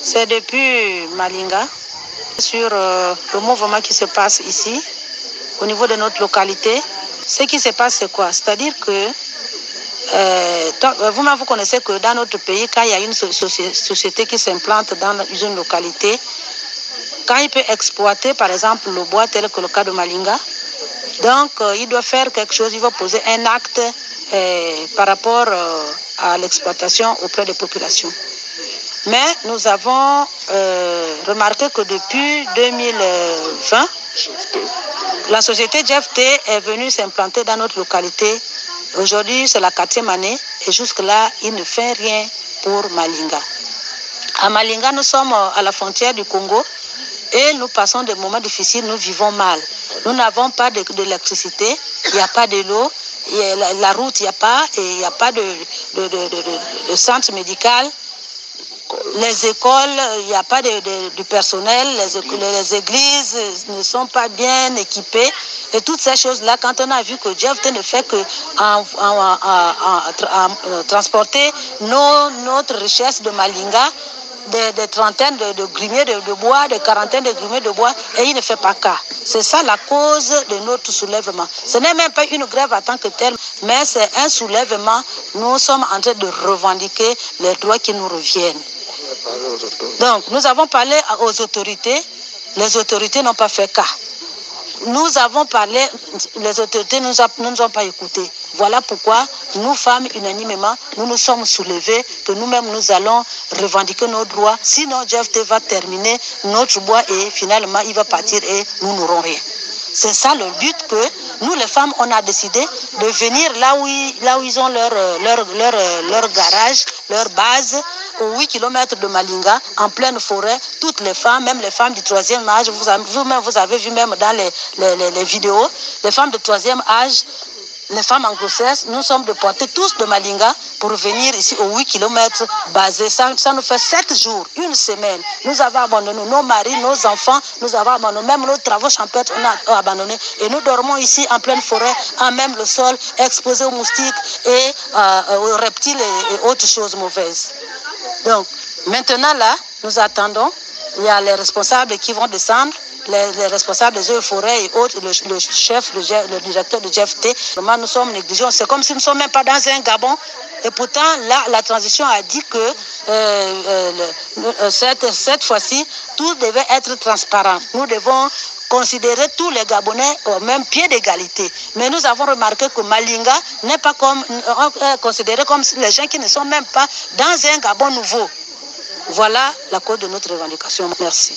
C'est depuis Malinga, sur le mouvement qui se passe ici, au niveau de notre localité. Ce qui se passe, c'est quoi? C'est-à-dire que vous-même, vous connaissez que dans notre pays, quand il y a une société qui s'implante dans une localité, quand il peut exploiter, par exemple, le bois tel que le cas de Malinga, donc il doit faire quelque chose, il va poser un acte par rapport à l'exploitation auprès des populations. Mais nous avons remarqué que depuis 2020, la société GFT est venue s'implanter dans notre localité. Aujourd'hui, c'est la 4e année et jusque-là, il ne fait rien pour Malinga. À Malinga, nous sommes à la frontière du Congo et nous passons des moments difficiles, nous vivons mal. Nous n'avons pas d'électricité, il n'y a pas de l'eau, la route, il n'y a pas, et il n'y a pas de centre médical. Les écoles, il n'y a pas de personnel, les églises ne sont pas bien équipées. Et toutes ces choses-là, quand on a vu que GFT ne fait que transporter notre richesse de Malinga, des trentaines de grimiers de bois, des quarantaines de grimiers de bois, et il ne fait pas cas. C'est ça la cause de notre soulèvement. Ce n'est même pas une grève en tant que telle, mais c'est un soulèvement. Nous sommes en train de revendiquer les droits qui nous reviennent. Donc, nous avons parlé aux autorités. Les autorités n'ont pas fait cas. Nous avons parlé, les autorités ne nous ont pas écoutés. Voilà pourquoi nous, femmes, unanimement, nous nous sommes soulevés, que nous-mêmes, nous allons revendiquer nos droits. Sinon, GFT va terminer notre bois et finalement, il va partir et nous n'aurons rien. C'est ça le but que nous, les femmes, on a décidé de venir là où ils ont leur garage, leur base, aux 8 km de Malinga, en pleine forêt. Toutes les femmes, même les femmes du 3e âge, vous avez vu même dans les vidéos, les femmes de 3e âge, les femmes en grossesse, nous sommes déportés tous de Malinga pour venir ici aux 8 km basés. Ça nous fait 7 jours, une semaine. Nous avons abandonné nos maris, nos enfants, nous avons abandonné même nos travaux champêtres, on a abandonné. Et nous dormons ici en pleine forêt, à même le sol, exposés aux moustiques et aux reptiles et autres choses mauvaises. Donc, maintenant là, nous attendons. Il y a les responsables qui vont descendre. Les responsables des eaux et forêts et autres, le chef, le directeur de GFT, vraiment nous sommes négligents. C'est comme si nous ne sommes même pas dans un Gabon. Et pourtant, là, la transition a dit que cette fois-ci, tout devait être transparent. Nous devons considérer tous les Gabonais au même pied d'égalité. Mais nous avons remarqué que Malinga n'est pas considéré comme les gens qui ne sont même pas dans un Gabon nouveau. Voilà la cause de notre revendication. Merci.